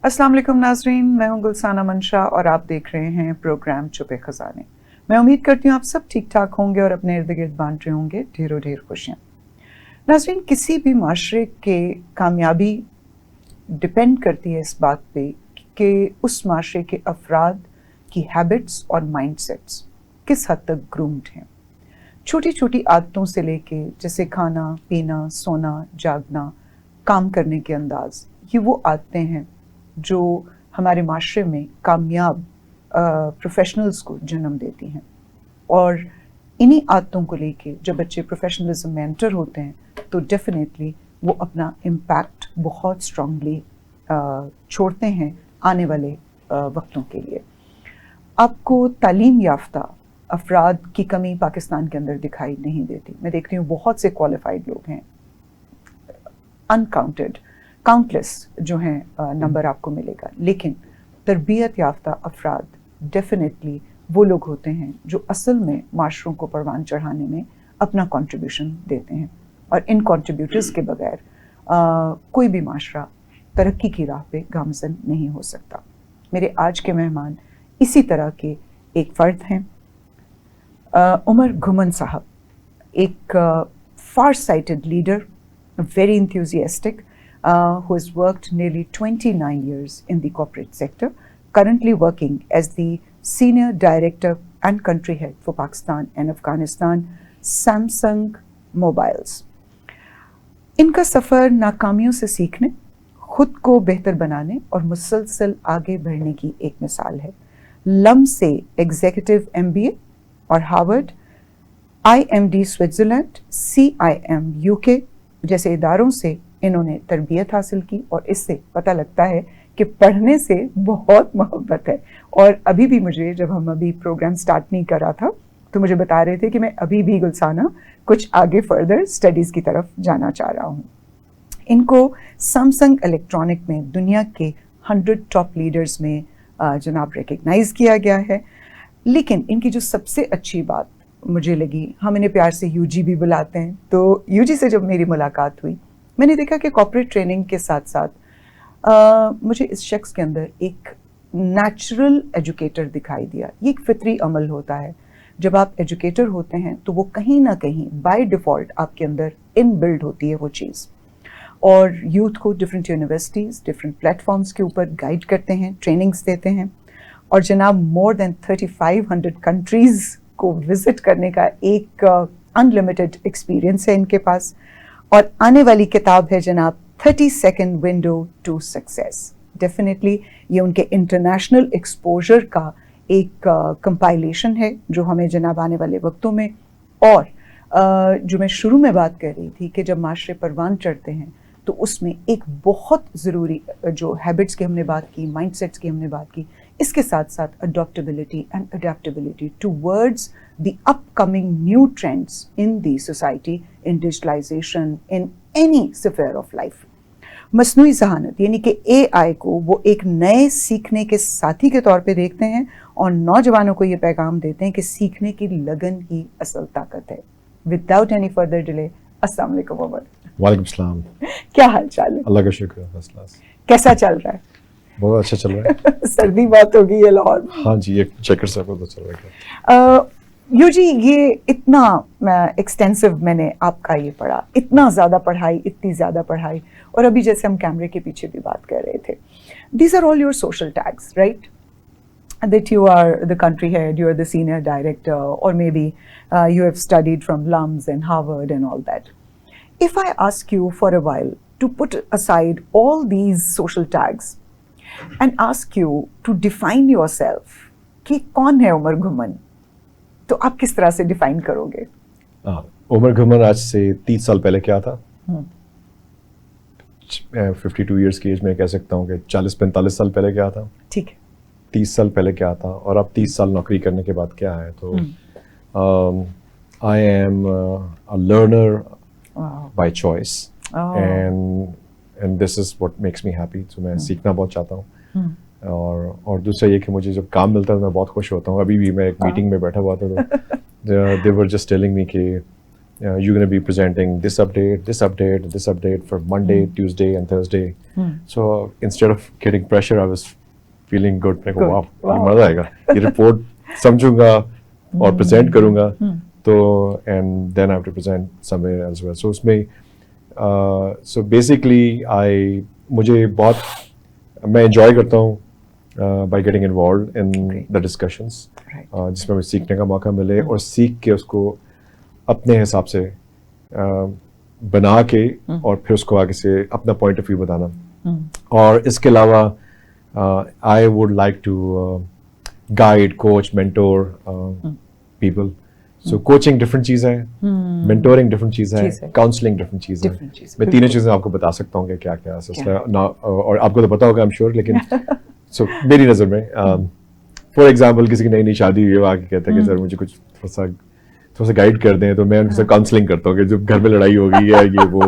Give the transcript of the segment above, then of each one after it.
अस्सलाम वालेकुम नाजरीन, मैं हूं गुलसाना मंशा और आप देख रहे हैं प्रोग्राम छुपे खजाने। मैं उम्मीद करती हूं आप सब ठीक ठाक होंगे और अपने इर्द गिर्द बांट रहे होंगे ढेरों ढेर खुशियां। नाजरीन, किसी भी माशरे के कामयाबी डिपेंड करती है इस बात पे कि उस माशरे के अफराद की हैबिट्स और माइंडसेट्स किस हद तक ग्रूम्ड हैं। छोटी छोटी आदतों से लेके जैसे खाना पीना, सोना, जागना, काम करने के अंदाज, ये वो आदतें हैं जो हमारे माशरे में कामयाब प्रोफेशनल्स को जन्म देती हैं। और इन्हीं आदतों को लेके जब बच्चे प्रोफेशनलिज्म में एंटर होते हैं तो डेफिनेटली वो अपना इम्पैक्ट बहुत स्ट्रांगली छोड़ते हैं आने वाले वक्तों के लिए। आपको तालीम याफ्ता अफराद की कमी पाकिस्तान के अंदर दिखाई नहीं देती। मैं देखती हूँ बहुत से क्वालिफाइड लोग हैं, अनकाउंटेड, काउंटलेस जो हैं नंबर आपको मिलेगा, लेकिन तरबियत याफ्ता अफराद डेफिनेटली वो लोग होते हैं जो असल में माशरों को परवान चढ़ाने में अपना कंट्रीब्यूशन देते हैं। और इन कंट्रीब्यूटर्स के बगैर कोई भी माशरा तरक्की की राह पे गामजन नहीं हो सकता। मेरे आज के मेहमान इसी तरह के एक फ़र्द हैं। उमर घुमन साहब एक far sighted leader, very enthusiastic, who has worked nearly 29 years in the corporate sector, currently working as the Senior Director and Country Head for Pakistan and Afghanistan, Samsung Mobiles. इनका सफ़र नाकामियों से सीखने, खुद को बेहतर बनाने और मुसलसल आगे बढ़ने की एक मिसाल है। लम से एग्जीक्यूटिव MBA और Harvard, IMD Switzerland, CIM UK जैसे इदारों से इन्होंने तरबियत हासिल की और इससे पता लगता है कि पढ़ने से बहुत मोहब्बत है। और अभी भी मुझे, जब हम अभी प्रोग्राम स्टार्ट नहीं कर रहा था तो मुझे बता रहे थे कि मैं अभी भी गुलसाना कुछ आगे फर्दर स्टडीज़ की तरफ जाना चाह रहा हूँ। इनको सैमसंग इलेक्ट्रॉनिक में दुनिया के 100 टॉप लीडर्स में जनाब रिकग्नाइज़ किया गया है। लेकिन इनकी जो सबसे अच्छी बात मुझे लगी, हम इन्हें प्यार से यूजी भी बुलाते हैं, तो यूजी से जब मेरी मुलाकात हुई मैंने देखा कि कॉर्पोरेट ट्रेनिंग के साथ साथ मुझे इस शख्स के अंदर एक नेचुरल एजुकेटर दिखाई दिया। ये एक फितरी अमल होता है। जब आप एजुकेटर होते हैं तो वो कहीं ना कहीं बाय डिफ़ॉल्ट आपके अंदर इनबिल्ड होती है वो चीज़। और यूथ को डिफरेंट यूनिवर्सिटीज़, डिफरेंट प्लेटफॉर्म्स के ऊपर गाइड करते हैं, ट्रेनिंग्स देते हैं। और जनाब मोर देन 3500 कंट्रीज़ को विज़िट करने का एक अनलिमिटेड एक्सपीरियंस है इनके पास। और आने वाली किताब है जनाब 30 second window to success. Definitely ये उनके इंटरनेशनल एक्सपोजर का एक कंपाइलेशन है जो हमें जनाब आने वाले वक्तों में, और जो मैं शुरू में बात कर रही थी कि जब माशरे परवान चढ़ते हैं तो उसमें एक बहुत ज़रूरी जो हैबिट्स की हमने बात की, माइंडसेट्स की हमने बात की, इसके साथ साथ adoptability and adaptability towards the upcoming new trends in the society, in digitalization, in any sphere of life. मसनूई ज़हानत यानी कि AI को वो एक नए सीखने के साथी के तौर पे देखते हैं और नौजवानों को ये पैगाम देते हैं कि सीखने की लगन ही असल ताकत है। विदाउट एनी फर्दर डिले, अस्सलाम वालेकुम उमर। वालेकुम सलाम। क्या हाल चाल है? अल्लाह का शुक्र है, फर्स्ट क्लास। कैसा चल रहा है? बहुत अच्छा चल रहा है। सर्दी बहुत होगी है लाहौर में। हाँ जी, एक चक्कर से तो चल रहा है। यूजी, ये इतना एक्सटेंसिव मैंने आपका ये पढ़ा, इतना ज़्यादा पढ़ाई, इतनी ज़्यादा पढ़ाई, और अभी जैसे हम कैमरे के पीछे भी बात कर रहे थे, these are all your social tags, right? That you are the country head, you are the senior director, or maybe you have studied from LUMS and Harvard and all that. If I ask you for a while to put aside all these social tags and ask you to define yourself, कि कौन है उमर घुमन, तो आप किस तरह से define करोगे? उमर घुमन आज से 30 साल पहले क्या था? 52 ईयर्स की एज में कह सकता हूँ कि 40-45 साल पहले क्या था। ठीक है। 30 साल पहले क्या था और अब 30 साल नौकरी करने के बाद क्या है। तो I am a learner by choice and this is what makes me happy. तो मैं सीखना बहुत चाहता हूँ। और दूसरा ये कि मुझे जब काम मिलता है तो मैं बहुत खुश होता हूँ। अभी भी मैं एक मीटिंग में बैठा हुआ था तो दे वर जस्ट टेलिंग मी कि you're going to be presenting this update for Monday, Tuesday, and Thursday. So instead of getting pressure, I was feeling good. मैं को wow, मजा आएगा. ये report समझूंगा और present करूंगा. तो and then I have to present somewhere elsewhere. So उसमें so basically मुझे बहुत मैं enjoy करता हूँ by getting involved in the discussions. जिसमें मुझे सीखने का मौका मिले और सीख के उसको अपने हिसाब से बना के और फिर उसको आगे से अपना पॉइंट ऑफ व्यू बताना. और इसके अलावा I would like to guide, coach, mentor people. So coaching different चीज़ है, मेंटोरिंग डिफरेंट चीज़ है, काउंसलिंग डिफरेंट चीज़ है. मैं तीनों चीज़ें आपको बता सकता हूँ कि क्या क्या है और आपको तो पता होगा आई एम श्योर. लेकिन सो मेरी नज़र में फॉर एग्जाम्पल किसी की नई नई शादी हुई है, वो आके कहता है कि सर मुझे कुछ थोड़ा सा गाइड कर दें. तो मैं उनसे काउंसलिंग करता हूँ कि जब घर में लड़ाई हो गई है ये वो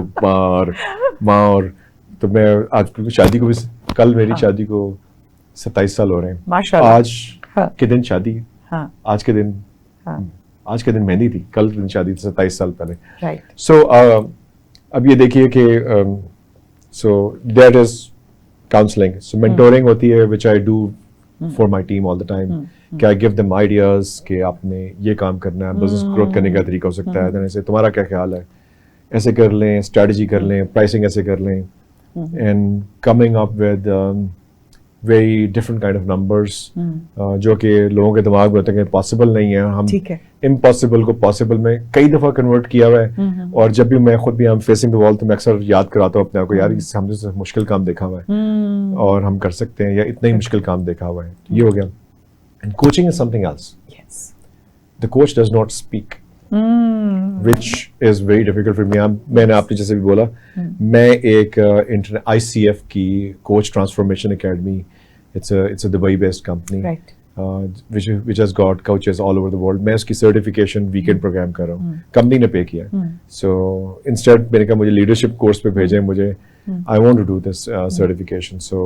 माँ और तो मैं आज शादी को भी कल मेरी शादी को 27 साल हो रहे हैं माशाल्लाह. आज के दिन शादी है. आज के दिन मेहंदी थी, कल दिन शादी थी 27 साल पहले. राइट. सो अब ये देखिए कि so that is counselling. So mentoring होती है which I do for my team all the time. कि आई गिव देम आइडियाज कि आपने ये काम करना है, बिजनेस ग्रोथ करने का तरीका हो सकता है. ऐसे तुम्हारा क्या ख्याल है, ऐसे कर लें, स्ट्रेटजी कर लें, प्राइसिंग ऐसे कर लें. And coming up with very different kind of numbers जो कि लोगों के दिमाग में होते हैं कि पॉसिबल नहीं है. हम इम्पॉसिबल को पॉसिबल में कई दफा कन्वर्ट किया हुआ है. और जब भी मैं खुद भी हम फेसिंग द वॉल तो मैं अक्सर याद कराता हूँ अपने आप को, यार हमसे मुश्किल काम देखा हुआ है और हम कर सकते हैं, या इतना ही मुश्किल काम देखा हुआ है. ये हो गया. And coaching is something else. Yes. The coach does not speak, which is very difficult for me. मैंने आपने जैसे भी बोला, मैं एक ICF की Coach Transformation Academy. It's a Dubai-based company, right? Which has got coaches all over the world. मैं उसकी certification weekend program कर रहा हूँ. कंपनी ने पे किया. So instead मैंने कहा मुझे leadership course पे भेजें मुझे. I want to do this certification. So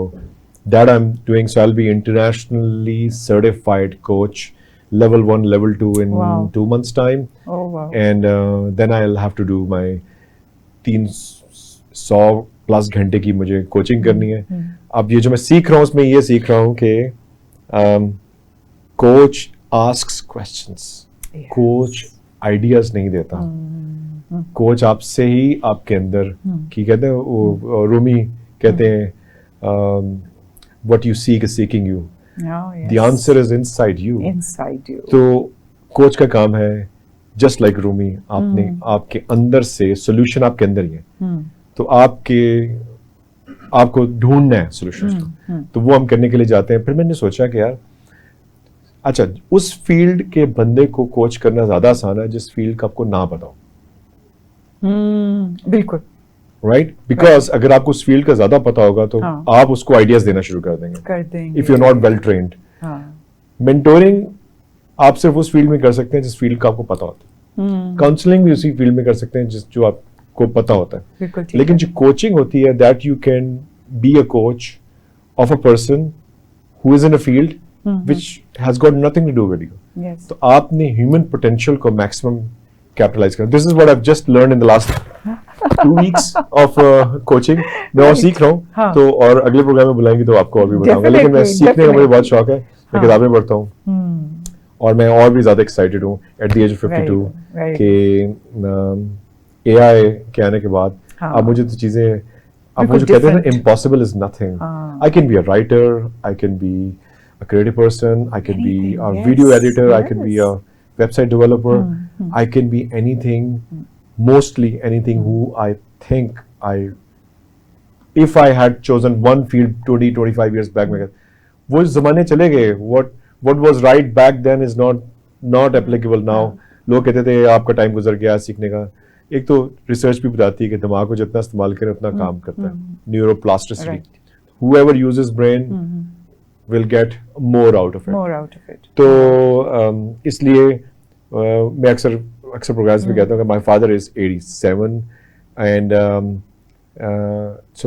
that I'm doing. So I'll be internationally certified coach, level 1, level 2 in 2 months time. Oh wow. And then I'll have to do my 300+ घंटे की मुझे coaching करनी है. अब ये जो मैं सीख रहा हूँ उसमें ये सीख रहा हूँ कि coach asks questions, coach ideas नहीं देता. कोच आपसे ही आपके अंदर की कहते हैं वो रूमी कहते हैं what you seek is seeking you. Oh, yes. The answer is inside you. Inside you. तो कोच का काम है just like रूमी, आपने आपके अंदर से solution आपके अंदर ही है. तो आपको ढूंढना है solution. तो वो हम करने के लिए जाते हैं. फिर मैंने सोचा कि यार अच्छा उस फील्ड के बंदे को कोच करना ज्यादा आसान है जिस फील्ड का आपको ना पता हो. बिल्कुल. राइट. बिकॉज अगर आपको उस फील्ड का ज्यादा पता होगा तो आप उसको आइडियाज देना शुरू कर देंगे. If you are not well trained. Mentoring आप सिर्फ उस फील्ड में कर सकते हैं जिस फील्ड का आपको पता होता है. काउंसलिंग भी उसी फील्ड में कर सकते हैं जो आपको पता होता है. लेकिन जो कोचिंग होती है that you can be a coach of a person who is in a field which has got nothing to do with you. तो आपने ह्यूमन पोटेंशियल को मैक्सिमम कैपिटलाइज करना. This is what I have just learned in the last 2 weeks of coaching. मैं और सीख रहा हूँ. तो और अगले प्रोग्राम में बुलाएंगे तो आपको और भी बताऊंगा. लेकिन मैं सीखने का मुझे बहुत शौक है. मैं किताबें पढ़ता हूँ और मैं और भी ज्यादा एक्साइटेड हूँ एट द एज ऑफ 52 कि AI के आने के बाद अब मुझे तो चीजें अब मुझे कहते हैं ना impossible is nothing. I can be a writer, I can be a creative person, I can be a video editor, I can be a website developer. I can be anything, mostly anything who I think if I had chosen one field 20-25 years back, वो ज़माने चले गए. What was right back then is not applicable now. लोग कहते थे आपका time गुजर गया सीखने का. एक तो रिसर्च भी बताती है कि दिमाग को जितना इस्तेमाल करें उतना काम करता है. Neuroplasticity. Whoever uses brain will get more out of it. तो इसलिए मैं अक्सर प्रोग्राम्स में कहता हूँ कि my father is 87 and so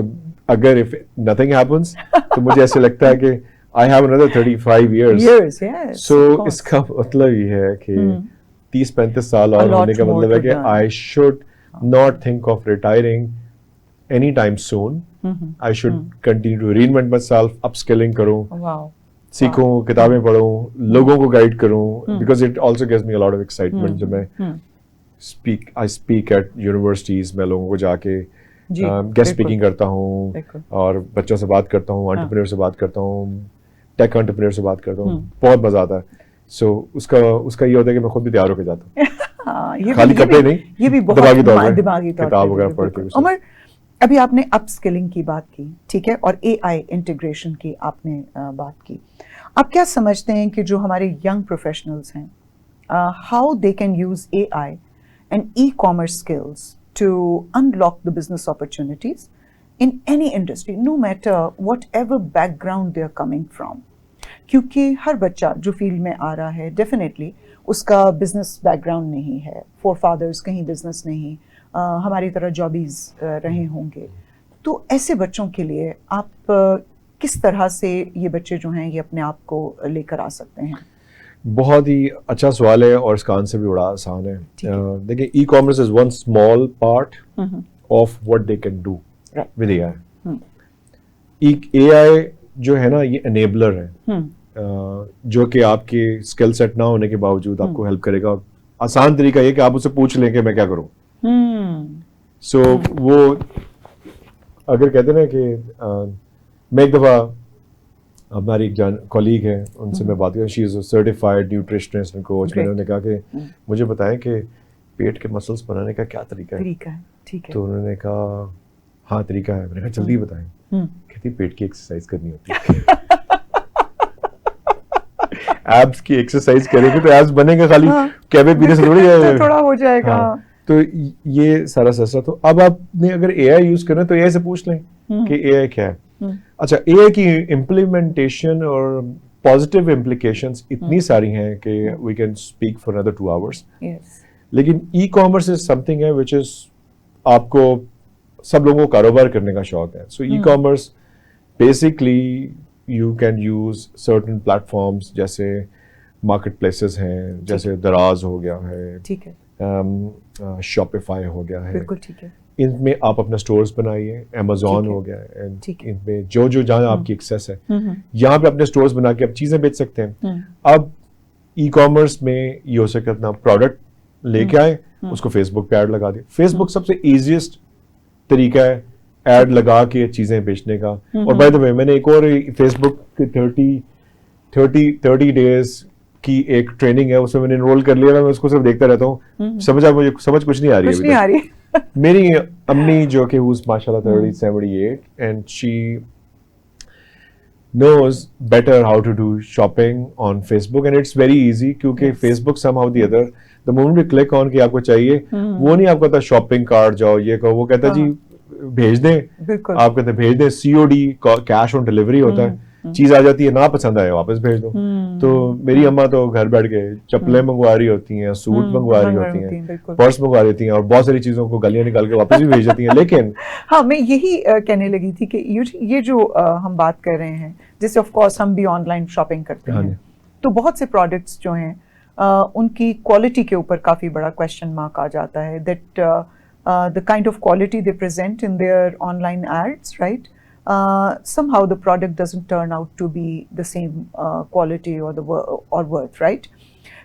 अगर if nothing happens तो मुझे ऐसे लगता है कि I have another 35 years. Yes. So इसका मतलब ये है कि 30-35 साल और होने का मतलब है कि I should not think of retiring any time soon. I should continue to reinvent myself, upskilling करूँ, सीखूं, किताबें पढूं, लोगों को गाइड करूं, because it also gives me a lot of excitement. जब मैं आई स्पीक एट यूनिवर्सिटीज, मैं लोगों को जाके गेस्ट स्पीकिंग करता हूँ और बच्चों से बात करता हूँ, एंटरप्रेन्योर से बात करता हूँ, टेक एंटरप्रेन्योर से बात करता हूँ, बहुत मजा आता है. सो उसका ये होता है कि मैं खुद भी तैयार होकर जाता हूँ. खाली कपड़े नहीं, ये भी बहुत दिमागी तौर किताब वगैरह पढ़ के. उमर, अभी आपने अपस्किलिंग की बात की, ठीक है, और एआई इंटीग्रेशन की आपने बात की. आप क्या समझते हैं कि जो हमारे यंग प्रोफेशनल्स हैं, how they can use AI and e-commerce skills to unlock the business opportunities in any industry, no matter whatever background they are coming from? क्योंकि हर बच्चा जो फील्ड में आ रहा है, डेफिनेटली उसका बिजनेस बैकग्राउंड नहीं है, फोर फादर्स कहीं बिजनेस नहीं, हमारी तरह जॉबीज रहे होंगे. तो ऐसे बच्चों के लिए आप किस तरह से ये बच्चे जो हैं ये अपने आप को लेकर आ सकते हैं? बहुत ही अच्छा सवाल है और इसका आंसर भी बड़ा आसान है. देखिए, e commerce is one small part of what they can do with AI. AI जो है ना, ये एनेबलर है, जो कि आपके स्किल सेट ना होने के बावजूद आपको हेल्प करेगा. आसान तरीका ये कि आप उससे पूछ लें कि मैं क्या करूं. सो वो अगर कहते हैं ना कि मैं एक दफा, हमारी एक कॉलीग है, उनसे मैं बात कर, she is a certified nutritionist and coach. मैंने उन्हें कहा कि मुझे बताएं कि पेट के मसल्स बनाने का क्या तरीका है. ठीक है. तो उन्होंने कहा हाँ तरीका है. मैंने कहा जल्दी बताएं. कहती पेट की एक्सरसाइज करनी होती है. एब्स की एक्सरसाइज करेंगे तो एब्स बनेगा, खाली कैबे पीने से थोड़ा हो जाएगा. तो ये सारा सस्ता. तो अब आपने अगर एआई यूज करना है तो एआई से पूछ लें कि एआई क्या है. अच्छा, एआई की इम्प्लीमेंटेशन और पॉजिटिव इम्प्लीकेशंस इतनी सारी हैं कि we can speak for another 2 hours. लेकिन ई कॉमर्स इज समथिंग है विच इज, आपको सब लोगों को कारोबार करने का शौक है. So e commerce basically you can use certain platforms, जैसे मार्केट प्लेसेस हैं, जैसे दराज हो गया है, ठीक है, शॉपिफाई हो गया है, बिल्कुल ठीक है. इनमें आप अपना स्टोर्स बनाइए. अमेज़न हो गया है, इनमें जो जहाँ आपकी एक्सेस है, यहाँ पे अपने स्टोर्स बना के आप चीजें बेच सकते हैं. अब ई कॉमर्स में ये हो सकता है अपना प्रोडक्ट लेके आए, उसको फेसबुक पे ऐड लगा दिए. फेसबुक सबसे इजीएस्ट तरीका है ऐड लगा के चीजें बेचने का. और बाय द वे, मैंने एक और फेसबुक 30 डेज की एक ट्रेनिंग है, उसमें मैंने एनरोल कर लिया. मैं उसको सिर्फ देखता रहता हूँ. मुझे समझ कुछ नहीं आ रही है. मेरी अम्मी जो कि who's माशाल्लाह 78 and she knows better how to do shopping on Facebook and it's very easy, क्योंकि Facebook somehow the other, the moment you click on कि आपको चाहिए, वो नहीं आपको कहता शॉपिंग कार्ड जाओ ये कहो, वो कहता जी भेज दें. आप कहते भेज दें, COD कैश ऑन डिलीवरी होता है. चीज आ जाती है, ना पसंद आए वापस भेज दो. तो मेरी अम्मा तो घर बैठ के चप्पलें मंगवा रही होती हैं, सूट मंगवा रही होती हैं, पर्स मंगवा रही होती हैं और बहुत सारी चीजों को गलियां निकाल के वापस भी भेज देती हैं. लेकिन हाँ, मैं यही कहने लगी थी कि ये जो हम बात कर रहे हैं, जैसे ऑफ कोर्स हम भी ऑनलाइन शॉपिंग करते हैं, तो बहुत से प्रोडक्ट्स जो हैं उनकी क्वालिटी के ऊपर काफी बड़ा क्वेश्चन मार्क आ जाता है. That the kind of quality they present in their online ads, right? Somehow the product doesn't turn out to be the same quality or worth, right?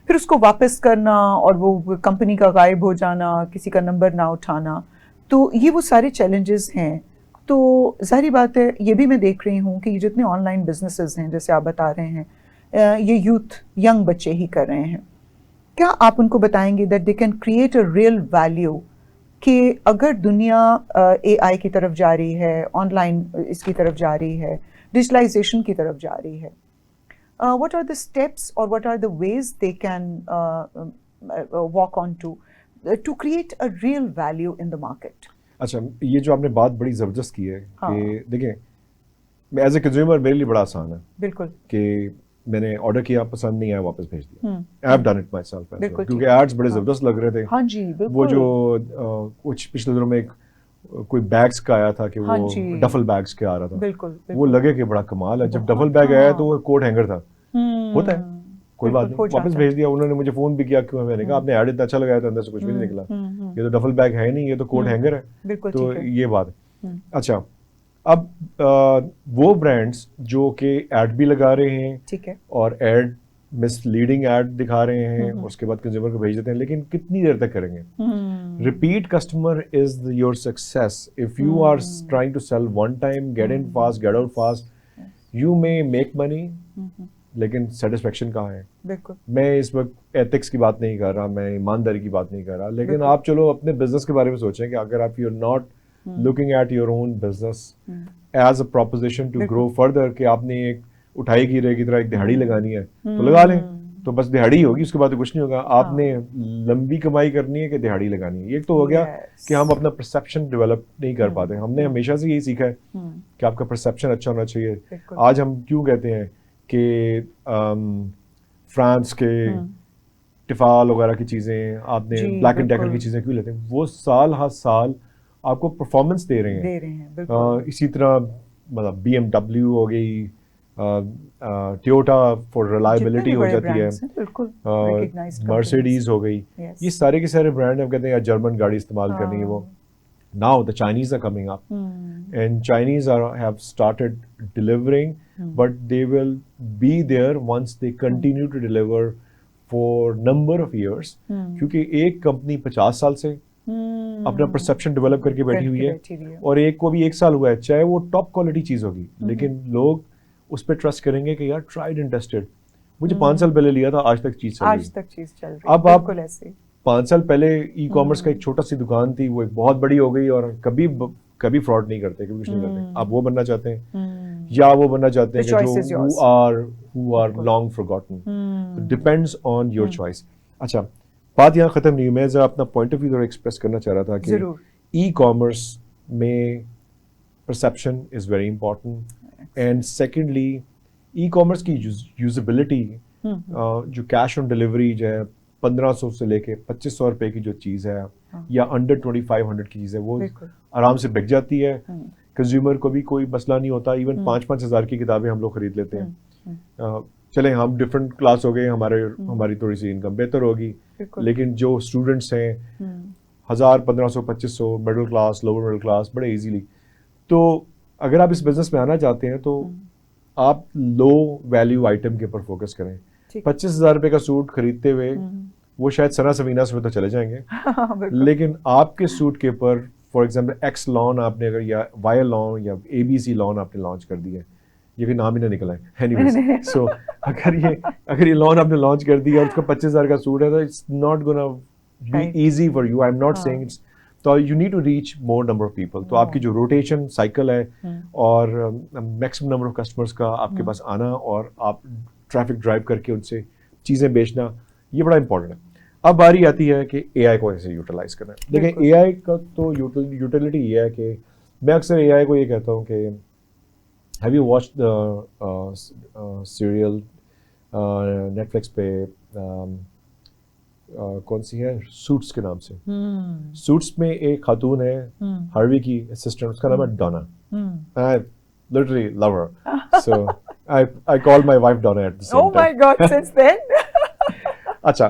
फिर उसको वापस करना और वो कंपनी का गायब हो जाना, किसी का नंबर ना उठाना, तो ये वो सारे चैलेंजेस हैं. तो जाहिर बात है, ये भी मैं देख रही हूँ कि ये जितने ऑनलाइन बिजनेसेस हैं, जैसे आप बता रहे हैं, ये यंग बच्चे ही कर रहे हैं. क्या आप उनको बताएंगे that they can create a real value, कि अगर दुनिया एआई की तरफ जा रही है, ऑनलाइन इसकी तरफ जा रही है, डिजिटलाइजेशन की तरफ जा रही है, व्हाट आर द स्टेप्स और what are the ways they can walk on to create a real value in the market? अच्छा, ये जो आपने बात बड़ी जबरदस्त की है कि देखिए, एज ए कंज्यूमर मेरे लिए बड़ा आसान है. बिल्कुल. कि मैंने ऑर्डर किया, पसंद नहीं आया, वापस भेज दिया. I have done it my self, क्योंकि एड्स बड़े जबरदस्त लग रहे थे. हाँ जी, बिल्कुल. वो जो कुछ पिछले दिनों में एक कोई बैग्स का आया था कि वो डफल बैग्स के आ रहा था. बिल्कुल. वो लगे कि बड़ा कमाल है. जब डफल बैग आया तो वो कोट हैंगर था. होता है, कोई बात बिल्कुल, नहीं, हो वापस जाता है। भेज दिया। उन्होंने मुझे फोन भी किया, क्यों? मैंने कहा आपने ऐड इतना अच्छा लगाया था, अंदर से कुछ भी नहीं निकला, ये तो डफल बैग है नहीं, ये तो कोट हैंगर है। बिल्कुल तो ठीक है। ये बात है। अच्छा, अब वो ब्रांड्स जो कि ऐड भी लगा रहे हैं ठीक है। और ऐड मिसलीडिंग ऐड दिखा रहे हैं, उसके बाद कंज्यूमर को भेज देते हैं, लेकिन कितनी देर तक करेंगे? Repeat customer is your success. If you are trying to sell one time, get in fast, get out fast, you may make money, लेकिन सेटिस्फेक्शन कहाँ है? बिल्कुल मैं इस वक्त एथिक्स की बात नहीं कर रहा, मैं ईमानदारी की बात नहीं कर रहा, लेकिन बिल्कुल। आप चलो अपने बिजनेस के बारे में सोचें कि अगर आप you are not looking at your own business as a proposition to grow further, कि आपने एक उठाई गिरे की तरह एक दिहाड़ी लगानी है तो लगा लें, तो बस दिहाड़ी होगी, उसके बाद तो कुछ नहीं होगा। आपने लंबी कमाई करनी है कि दिहाड़ी लगानी है? एक तो हो गया कि हम अपना परसेप्शन डेवलप नहीं कर पाते। हमने हमेशा से यही सीखा है कि आपका परसेप्शन अच्छा होना चाहिए। आज हम क्यों कहते हैं कि फ्रांस के टिफाल वगैरह की चीज़ें, आपने ब्लैक एंड डेकर की चीज़ें क्यों लेते हैं? वो साल हर साल आपको परफॉर्मेंस दे रहे हैं। इसी तरह मतलब BMW हो गई, टोयोटा फॉर रिलायबिलिटी हो जाती है, मर्सिडीज हो गई, ये सारे के सारे ब्रांड हम कहते हैं यार जर्मन गाड़ी इस्तेमाल करनी है वो। Now the Chinese are coming up and Chinese are have started delivering, but they will be there once they continue to deliver for number of years, क्योंकि एक कंपनी 50 साल से अपना परसेप्शन डेवलप करके बैठी हुई है और एक को भी 1 साल हुआ है, चाहे वो टॉप क्वालिटी चीज होगी, लेकिन लोग उस पर ट्रस्ट करेंगे कि यार ट्राइड एंड टेस्टेड। मुझे 5 साल पहले लिया था, आज तक चीज चल रही है। अब आप 5 साल पहले ई कॉमर्स का एक छोटा सी दुकान थी, वो एक बहुत बड़ी हो गई और कभी फ्रॉड नहीं करते, कभी कुछ नहीं करते। आप वो बनना चाहते हैं या वो बनना चाहते हैं कि जो who are long forgotten, depends on your choice. अच्छा, बात यहाँ खत्म नहीं, मैं जरा अपना पॉइंट ऑफ व्यू एक्सप्रेस करना चाह रहा था कि ई कॉमर्स में perception is very important, and secondly e commerce की यूजेबिलिटी, जो कैश ऑन डिलीवरी जो है 1500 से लेके 2500 रुपए की जो चीज़ है या अंडर 2500 की चीज़ है, वो आराम से बिक जाती है। कंज्यूमर को भी कोई मसला नहीं होता। इवन 5-5 हज़ार की किताबें हम लोग खरीद लेते हैं। चले हम डिफरेंट क्लास हो गए, हमारी थोड़ी सी इनकम बेहतर होगी, लेकिन जो स्टूडेंट्स हैं 1000, 1500, 2500, middle class, lower middle class, बड़े इजीली। तो अगर आप इस बिजनेस में आना चाहते हैं तो आप लो वैल्यू आइटम के ऊपर फोकस करें। 25,000 रुपए का सूट खरीदते हुए वो शायद सना सवीना से तो चले जाएंगे, लेकिन आपके सूट के ऊपर फॉर एग्जांपल एक्स लॉन आपने अगर, या वाई लॉन या ABC लॉन आपने लॉन्च कर दिया है, ये भी नाम ही ना निकला है, एनीवेज। सो अगर ये लॉन आपने लॉन्च कर दिया और उसका 25,000 का सूट है, तो it's not gonna be easy for you. I am not saying it's, तो you need to reach more number of people. तो आपकी जो रोटेशन साइकिल है और मैक्सिमम नंबर ऑफ कस्टमर्स का आपके पास आना और आप ट्रैफिक ड्राइव करके उनसे चीज़ें बेचना, ये बड़ा इंपॉर्टेंट है। अब बारी आती है कि AI को कैसे यूटिलाइज करना है। देखें, AI का तो यूटिलिटी ये है कि मैं अक्सर AI को ये कहता हूँ कि have you watched the serial Netflix पे कौन सी है, सूट्स के नाम से। सूट्स में एक खातून है, हार्वी की असिस्टेंट, उसका नाम है Donna. I literally love her, so I call my wife Donna at the same time. Oh my God, since then. अच्छा,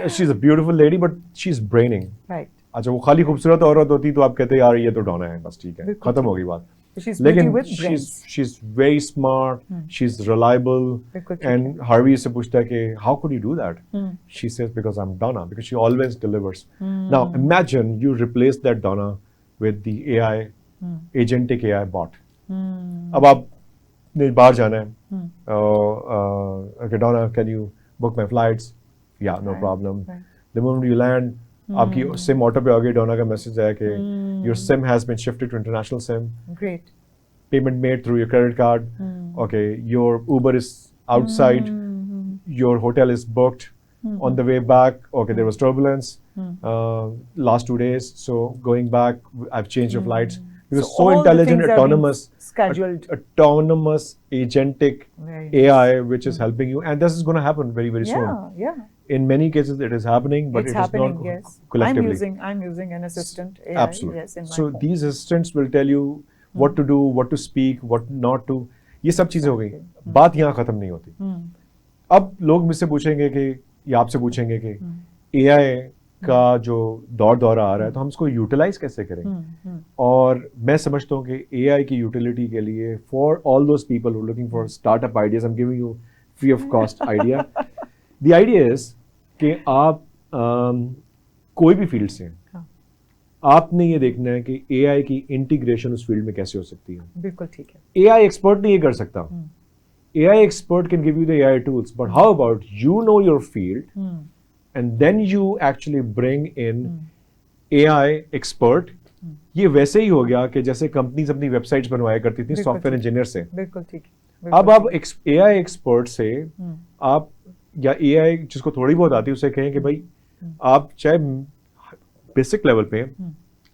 she is a beautiful lady but she is braining. Right. अच्छा, वो खाली खूबसूरत औरत होती तो आप कहते यार ये तो डॉना है, बस ठीक है, खत्म हो गई बात। लेकिन she is very smart, she is reliable, and Harvey से पूछता है कि how could you do that? She says because I am Donna, because she always delivers. Now imagine you replace that Donna with the AI, agentic AI bot. अब आप बाहर जाना है, Donna can you book my flights? या no problem. The moment you land, आपकी SIM auto पे आ गई, डोना का मैसेज आया कि your SIM has been shifted to international SIM, great, payment made through your credit card, okay, your Uber is outside, your hotel is booked, on the way back, okay, there was turbulence last 2 days, so going back I've changed your flights. Because so intelligent, autonomous agentic AI which is helping you, and this is going to happen very, very soon. In many cases it is happening, but it is not collectively. I'm using an assistant AI. Absolutely. Yes, in my so phone. These assistants will tell you what to do, what to speak, what not to. ये सब चीजें हो गई। बात यहाँ खत्म नहीं होती। अब लोग मुझसे पूछेंगे कि या आपसे पूछेंगे कि एआई का जो दौर आ रहा है तो हम इसको यूटिलाइज कैसे करें। और मैं समझता हूँ कि एआई की यूटिलिटी के लिए for all those people who looking for startup ideas, I am giving you free of cost idea. The idea is कि आप कोई भी फील्ड से आपने ये देखना है कि एआई की इंटीग्रेशन उस फील्ड में कैसे हो सकती है। बिल्कुल ठीक है। एआई एक्सपर्ट नहीं ये कर सकता। AI expert can give you the AI tools, but how about you know your field and then you actually bring in AI expert। ये वैसे ही हो गया कि जैसे कंपनीज अपनी वेबसाइट्स बनवाया करती थी सॉफ्टवेयर इंजीनियर से। बिल्कुल ठीक। अब आप AI एक्सपर्ट से आप या AI जिसको थोड़ी बहुत आती है उसे कहें कि भाई आप चाहे बेसिक लेवल पे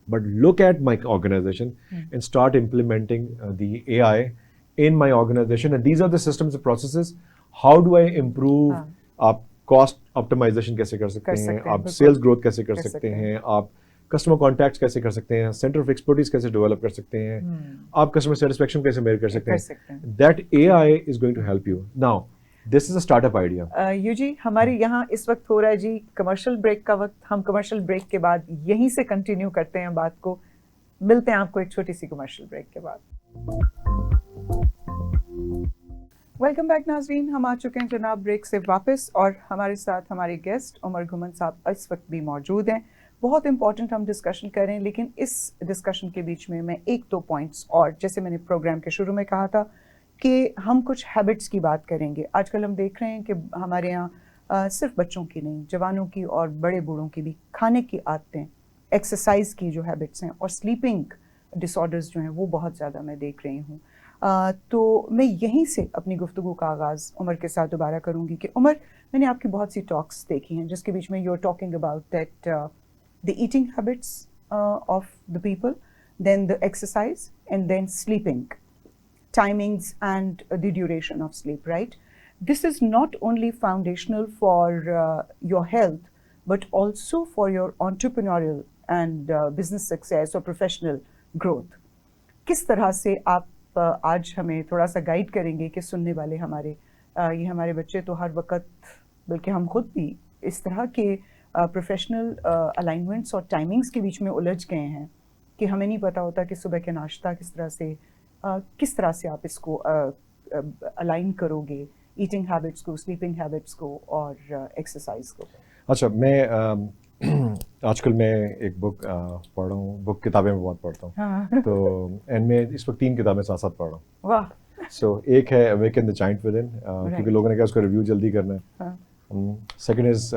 but look at my organization and start implementing the AI in my organization and these are the systems and processes। how do I improve? आप cost optimization कैसे कर सकते हैं, आप sales growth कैसे कर सकते हैं, आप customer contacts कैसे कर सकते हैं, center of expertise कैसे develop कर सकते हैं, आप customer satisfaction कैसे measure कर सकते हैं। that AI is going to help you। now this is a startup idea। यू जी हमारे यहाँ इस वक्त हो रहा है जी कमर्शियल ब्रेक का वक्त। हम कमर्शियल ब्रेक के बाद यहीं से कंटिन्यू करते हैं बात को। मिलते हैं आपको एक छोटी सी कमर्शियल ब्रेक के बाद। वेलकम बैक नाजरीन, हम आ चुके हैं जनाब ब्रेक से वापस और हमारे साथ हमारे गेस्ट उमर घुमन साहब इस वक्त भी मौजूद हैं। बहुत इंपॉर्टेंट हम डिस्कशन करें, लेकिन इस डिस्कशन के बीच में मैं एक दो पॉइंट्स और, जैसे मैंने प्रोग्राम के शुरू में कहा था कि हम कुछ हैबिट्स की बात करेंगे। आजकल हम देख रहे हैं कि हमारे यहाँ सिर्फ बच्चों की नहीं, जवानों की और बड़े बूढ़ों की भी खाने की आदतें, एक्सरसाइज की जो हैबिट्स हैं और स्लीपिंग डिसऑर्डर्स जो हैं वो बहुत ज़्यादा मैं देख रही हूँ। तो मैं यहीं से अपनी गुफ्तगू का आगाज़ उमर के साथ दोबारा करूँगी कि उमर, मैंने आपकी बहुत सी टॉक्स देखी हैं जिसके बीच में you are talking about that the eating habits of the people, then the exercise and then sleeping timings and the duration of sleep, right? This is not only foundational for your health, but also for your entrepreneurial and business success or professional growth। किस तरह से आप आज हमें थोड़ा सा guide करेंगे कि सुनने वाले हमारे ये हमारे बच्चे तो हर वक्त, बल्कि हम खुद भी इस तरह के प्रोफेशनल अलाइनमेंट्स और टाइमिंग्स के बीच में उलझ गए हैं कि हमें नहीं पता होता कि सुबह के नाश्ता किस तरह से आप इसको अलाइन करोगे, ईटिंग हैबिट्स को, स्लीपिंग हैबिट्स को और एक्सरसाइज को। अच्छा, मैं आजकल मैं एक बुक पढ़ रहा हूँ, बुक किताबें मैं बहुत पढ़ता हूँ। हाँ। तो एंड मैं इस वक्त 3 किताबें साथ साथ पढ़ रहा हूँ। वाह। सो एक है awaken the giant within, क्योंकि लोगों ने कहा उसका रिव्यू जल्दी करना है। Second is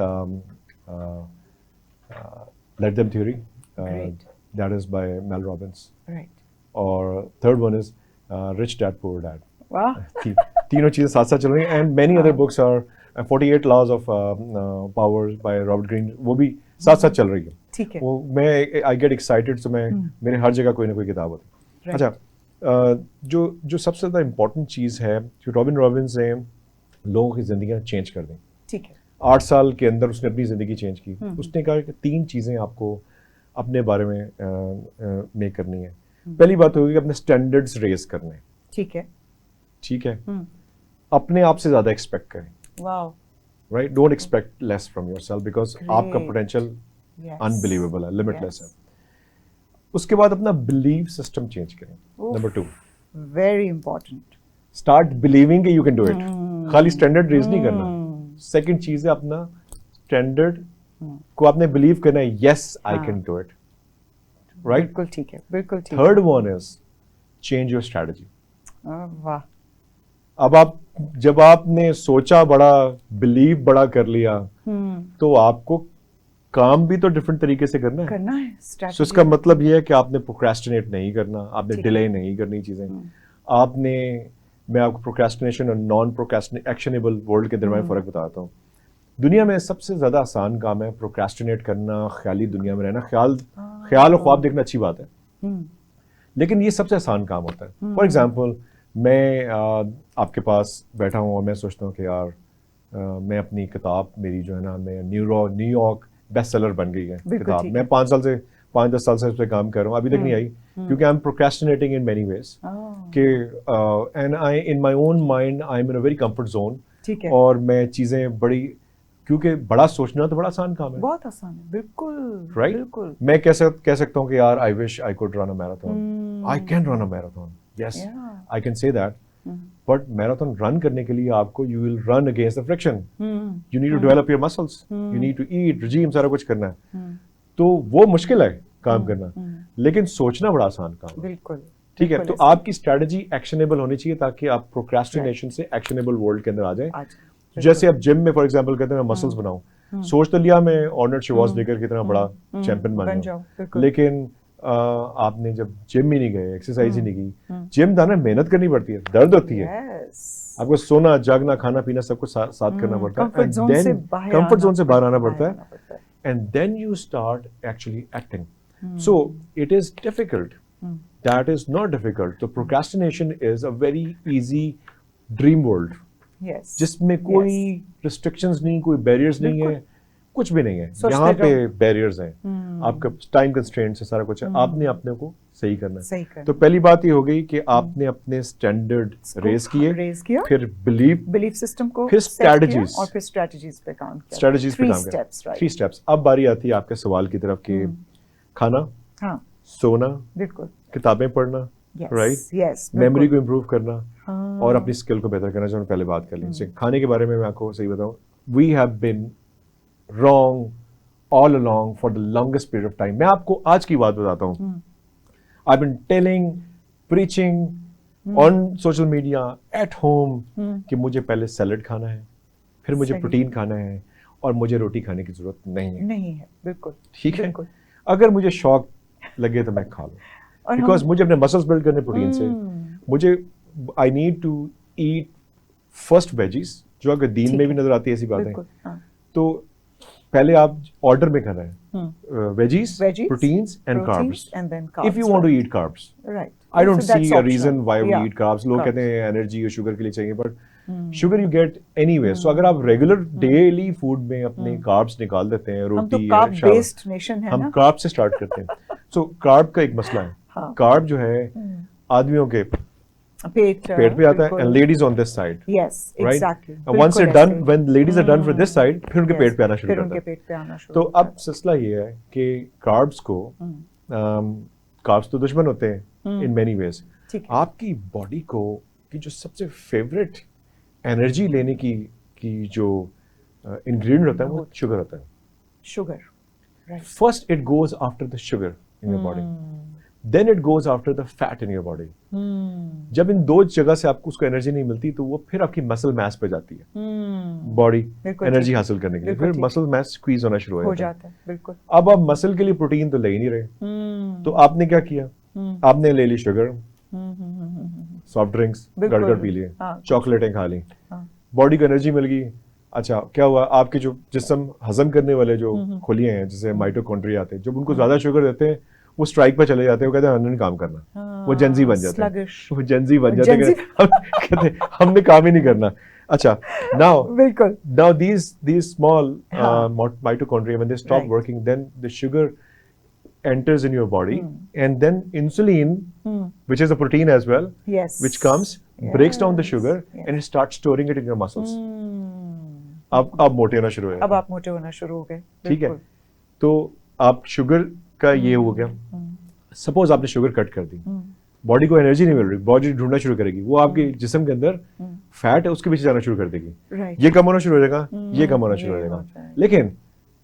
let them theory, that is by Mel Robbins. और third one is rich dad poor dad. वाह। तीनों चीजें साथ साथ चल रही हैं। And many other books are 48 laws of power by Robert Greene, वो भी साथ साथ चल रही है। ठीक है। वो मैं आई गेट एक्साइटेड, तो मैं मेरे हर जगह कोई ना कोई किताब होती है। अच्छा, जो सबसे ज़्यादा इम्पोर्टेंट चीज़ है कि रॉबिन रॉबिन्स ने लोगों की ज़िंदगियाँ चेंज कर दी। ठीक है। 8 साल के अंदर उसने अपनी ज़िंदगी चेंज की। उसने कहा कि 3 चीज़ें आपको अपने बारे में करनी है। पहली बात होगी अपने स्टैंडर्ड्स रेज करने। ठीक है। ठीक है। अपने आप से ज्यादा एक्सपेक्ट करें। Wow. Right, don't expect less from yourself, because आपका पोटेंशियल अनबिलीवेबल है, लिमिटलेस है। उसके बाद अपना बिलीव सिस्टम चेंज करें। Number 2, very important, start believing you can do it. खाली स्टैंडर्ड रेज नहीं करना। सेकंड चीज है अपना स्टैंडर्ड को आपने बिलीव करना है, yes I can do it. Right, बिल्कुल ठीक है, बिल्कुल ठीक। Third one is change your strategy. वाह। अब आप जब आपने सोचा बड़ा, बिलीव बड़ा कर लिया, तो आपको काम भी तो डिफरेंट तरीके से करना है। So, इसका मतलब ये है कि आपने प्रोक्रेस्टिनेट नहीं करना, आपने डिले नहीं करनी चीजें। आपने, मैं आपको प्रोक्रेस्टिनेशन और नॉन एक्शनेबल वर्ड के दरमियान फर्क बताता हूँ। दुनिया में सबसे ज्यादा आसान काम है प्रोक्रेस्टिनेट करना, ख्याली दुनिया में रहना। ख्याल और ख्वाब देखना अच्छी बात है, लेकिन ये सबसे आसान काम होता है। फॉर एग्जाम्पल, मैं आपके पास बैठा हूँ और मैं सोचता हूँ कि यार मैं अपनी किताब, मेरी जो है ना, मैं न्यूयॉर्क बेस्ट सेलर बन गई है किताब। मैं 5-10 साल से उस पर काम कर रहा हूँ, अभी तक नहीं आई, क्योंकि I am procrastinating in many ways. And I in my own mind I am in a very comfort zone ठीक है। और मैं चीजें बड़ी, क्योंकि बड़ा सोचना तो बड़ा आसान काम है, बहुत आसान है, बिल्कुल राइट। बिल्कुल। मैं कह सकता हूँ कि यार I wish I could run a marathon, I can run a marathon, yes I can say that, but marathon run करने के लिए आपको you will run against the friction, you need to develop your muscles, you need to eat, regime, सारा कुछ करना है, तो वो मुश्किल है काम करना, लेकिन सोचना बड़ा आसान काम है। बिल्कुल ठीक है, तो आपकी स्ट्रेटजी एक्शनेबल होनी चाहिए ताकि आप प्रोक्रेस्टिनेशन से एक्शनेबल वर्ल्ड के अंदर आ जाए। जैसे आप जिम में फॉर एग्जांपल कहते हैं मैं मसल्स बनाऊं, सोच तो लिया मैं आर्नल्ड श्वार्ज़नेगर की तरह बड़ा चैंपियन बन जाऊं, लेकिन आपने जब जिम ही नहीं गए, एक्सरसाइज ही नहीं की, जिम जाना मेहनत करनी पड़ती है, दर्द होती है, आपको सोना जागना खाना पीना सब कुछ साथ करना पड़ता है, कंफर्ट जोन से बाहर आना पड़ता है, and then you start actually acting, so it is difficult, that is not difficult. तो procrastination is a very easy dream world, जिसमें कोई रिस्ट्रिक्शंस नहीं, कोई बैरियर्स नहीं है, कुछ भी नहीं है, यहाँ पे बैरियर्स हैं, आपका टाइम कंस्ट्रेंट्स है, सारा कुछ है, आपने अपने को सही करना है। तो पहली बात ये हो गई कि आपने अपने स्टैंडर्ड रेज किए, फिर बिलीफ सिस्टम को, फिर स्ट्रेटजीज, और फिर स्ट्रेटजीज पे काम किया, 3 स्टेप्स। अब बारी आती है आपके सवाल की तरफ कि खाना, सोना, बिल्कुल, किताबें पढ़ना, राइट, मेमोरी को इम्प्रूव करना, और अपनी स्किल को बेहतर करना, जो पहले बात कर ली। खाने के बारे में मैं आपको सही बताऊं, we have been wrong all along for the longest period of time. मैं आपको आज की बात बताता हूं, I been telling, preaching on social media, at home, कि मुझे पहले सैलेड खाना है, फिर मुझे प्रोटीन खाना है, और मुझे रोटी खाने की जरूरत नहीं है, बिल्कुल ठीक है। अगर मुझे शौक लगे तो मैं खा लूं, बिकॉज मुझे अपने मसल्स बिल्ड करने प्रोटीन से, मुझे I need to eat first veggies, जो अगर दीन में भी नजर आती है ऐसी बातें, तो पहले आप ऑर्डर में खाना है, veggies, proteins and carbs, if you want to eat carbs, right, I don't see a reason why we eat carbs. लोग कहते हैं एनर्जी और शुगर के लिए चाहिए, but sugar you get anyway. So अगर आप रेगुलर डेली फूड में अपने कार्ब्स निकाल देते हैं, रोटी, हम कार्ब से स्टार्ट करते हैं। सो कार्ब का एक मसला है, कार्ब जो है आदमियों के पेट पे आता है, and ladies on this side, right, once it done, when ladies are done for this side, फिर उनके पेट पे आना शुरू करता है। तो अब सिलसिला ये है कि कार्ब्स को, कार्ब्स तो दुश्मन होते हैं इन मेनी वेज, आपकी बॉडी को की जो सबसे फेवरेट एनर्जी लेने की जो इंग्रेडिएंट होता है वो शुगर होता है। Sugar, right, first it goes after the sugar in your body, then it goes after the fat in your body. जब इन दो जगह से आपको उसको एनर्जी नहीं मिलती, तो वो फिर आपकी मसल मास पे जाती है, बॉडी एनर्जी हासिल करने के लिए, फिर मसल मास स्क्वीज होना शुरू हो जाता है। बिल्कुल। अब आप मसल के लिए प्रोटीन तो ले ही नहीं रहे, तो आपने क्या किया, आपने ले ली शुगर, सॉफ्ट ड्रिंक्स गड़गड़ पी लिए, चॉकलेटें खा ली, बॉडी को एनर्जी मिल गई। अच्छा, क्या हुआ, आपके जो जिस्म हजम करने वाले जो खुलिये हैं, जैसे माइटोकॉन्ड्रिया आते हैं, जब उनको ज्यादा शुगर देते हैं, वो स्ट्राइक पे चले जाते हैं, वो कहते हैं हमने काम करना, वो जेंजी बन जाते हैं, वो जेंजी बन जाते हैं, कहते हैं हमने काम ही नहीं करना। अच्छा, now these small mitochondria, when they stop working, then the sugar enters in your body, and then insulin, which is a protein as well, which comes, breaks down the sugar, and it starts storing it in your muscles. अब मोटे होना शुरू है, अब आप मोटे होना शुरू हो गए, ठीक है। तो आप शुगर का ये हो गया, सपोज आपने शुगर कट कर दी, बॉडी को एनर्जी नहीं मिल रही, बॉडी ढूंढना शुरू करेगी, वो आपके जिस्म के अंदर फैट है उसके पीछे जाना शुरू कर देगी, ये कम होना शुरू हो जाएगा, ये कम होना शुरू हो जाएगा। लेकिन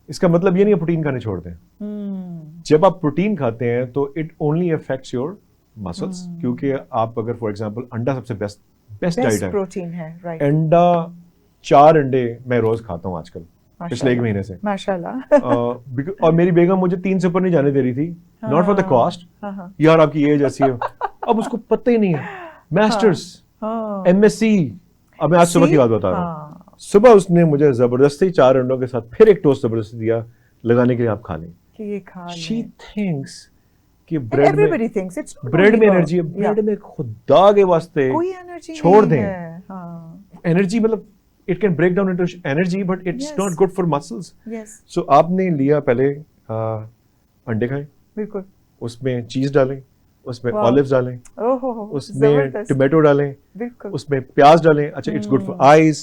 इसका मतलब ये नहीं है प्रोटीन खाने छोड़ दें। जब आप प्रोटीन खाते हैं तो it only affects your muscles, क्योंकि आप अगर फॉर एग्जांपल अंडा सबसे बेस्ट डाइट है, प्रोटीन है, राइट, अंडा 4 अंडे मैं रोज खाता हूँ आजकल, पिछले 1 महीने से, माशाल्लाह। और मेरी बेगम मुझे 3 से ऊपर नहीं जाने दे रही थी, नॉट फॉर द कॉस्ट, यार आपकी एज ऐसी है, अब उसको पता ही नहीं है, मास्टर्स, एमएससी। अब मैं आज सुबह की बात बता रहा हूँ, सुबह उसने मुझे जबरदस्ती 4 अंडों के साथ फिर एक टोस्ट जबरदस्ती दिया लगाने के लिए, आप खा लें, शी थिंक्स कि ब्रेड में एनर्जी है, ब्रेड में खुदा के वास्ते कोई एनर्जी छोड़ दें, एनर्जी मतलब it can break down into energy, but it's not good for muscles. So आपने लिया पहले अंडे खाएं, बिल्कुल, उसमें चीज डालें, उसमें ऑलिव्स डालें, उसमें टोमेटो डालें, उसमें प्याज डालें। अच्छा, इट्स गुड फॉर आईज,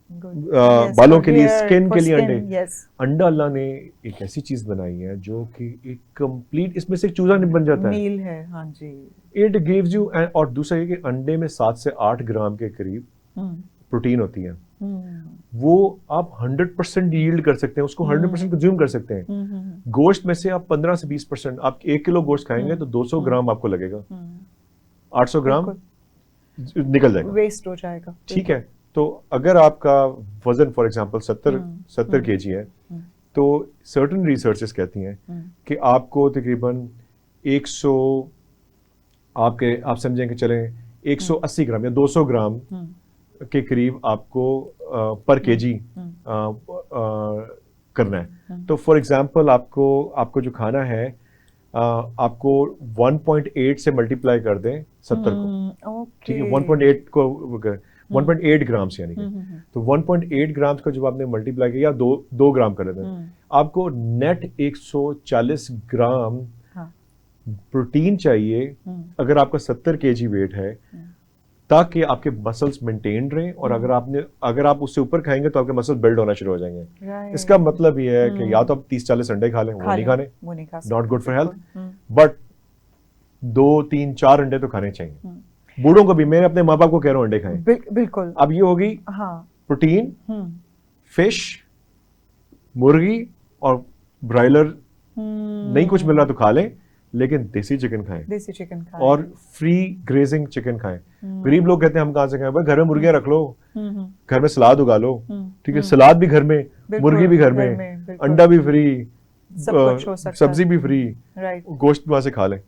बालों के लिए, स्किन के लिए अंडे। yes. अंडा अल्लाह ने एक ऐसी चीज बनाई है जो कि एक कंप्लीट, इसमें से एक चूजा नहीं बन जाता है, मील है, हाँ जी। इट गिव्स यू, और दूसरा ये कि अंडे में 7 से 8 ग्राम के करीब प्रोटीन होती है। वो आप 100% यील्ड कर सकते हैं, उसको 100% कंज्यूम कर सकते हैं। गोश्त में से आप 15 से 20%, आप 1 किलो गोश्त खाएंगे तो 200 ग्राम आपको लगेगा, 800 ग्राम निकल जाएगा, वेस्ट हो जाएगा। ठीक है। तो अगर आपका वजन फॉर एग्जांपल 70 केजी है, तो सर्टेन रिसर्चेस कहती हैं कि आपको तकरीबन 100, आप समझें कि चलें 180 ग्राम या 200 ग्राम के करीब आपको पर केजी करना है। तो फॉर एग्जांपल आपको जो खाना है, आपको 1.8 से मल्टीप्लाई कर दें 70 को, ठीक है, 1.8 को 1.8 ग्राम्स यानी कि, तो 1.8 ग्राम्स का जब आपने मल्टीप्लाई किया, 2 ग्राम कर लेते हैं, आपको नेट 140 ग्राम प्रोटीन चाहिए अगर आपका 70 केजी वेट है, ताकि आपके मसल्स मेंटेन रहें। और अगर आप उससे ऊपर खाएंगे तो आपके मसल बिल्ड होना शुरू हो जाएंगे। इसका मतलब ये है कि या तो आप 30-40 अंडे खा लें, वो नहीं खाने, not good for health, but 2-3-4 अंडे तो खाने चाहिए। बूढ़ों को भी, मैं अपने माँ बाप को कह रहा हूँ अंडे खाएं। बिल्कुल। अब ये होगी प्रोटीन, फिश, मुर्गी और ब्रायलर, नहीं कुछ मिल रहा तो खा लें, लेकिन देसी चिकन खाएं और फ्री ग्रेजिंग चिकन खाएं। गरीब लोग कहते हैं हम कहाँ से खाएं, भाई घर में मुर्गियां रख लो, घर में सलाद उगा लो, ठीक है, सलाद भी घर में, मुर्गी भी घर में, अंडा भी फ्री, सब्जी भी फ्री, गोश्त वहां से खा लें,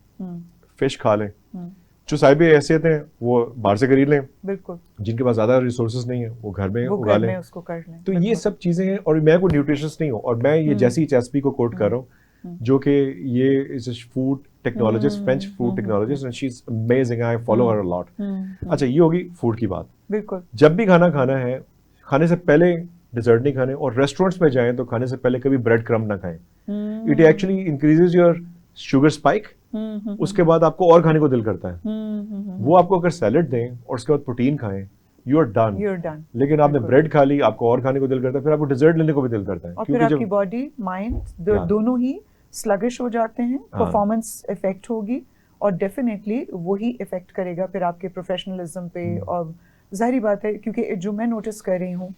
फिश खा लें। जो साहिब हैसियत हैं वो बाहर से खरीद लें, बिल्कुल, जिनके पास ज्यादा रिसोर्सेज नहीं है वो घर में उगा लें, उसको कर लें। तो ये सब चीजें हैं। और मैं कोई न्यूट्रिशनिस्ट नहीं हूँ, और मैं ये जैसी एचएसपी को कोट कर रहा हूँ, जो कि ये is food technologist, French food technologist, and she is amazing, I follow her a lot. अच्छा, ये होगी फूड की बात। बिल्कुल, जब भी खाना खाना है, खाने से पहले डिजर्ट नहीं खाने, और रेस्टोरेंट्स में जाएं तो खाने से पहले कभी ब्रेड क्रम्ब ना खाएं। It actually increases your sugar spike, उसके बाद आपको और खाने को दिल करता है। वो आपको अगर सैलेड दें और उसके बाद प्रोटीन खाएं, यू आर डन। लेकिन आपने ब्रेड खा ली, आपको और खाने को दिल करता है, फिर आपको डिजर्ट लेने को भी दिल करता है, और फिर आपकी बॉडी माइंड दोनों ही स्लगिश हो जाते हैं, परफॉर्मेंस इफेक्ट होगी, और डेफिनेटली वही इफेक्ट करेगा फिर आपके प्रोफेशनलिज्म पे। और जाहिर बात है, क्योंकि जो मैं नोटिस कर रही हूँ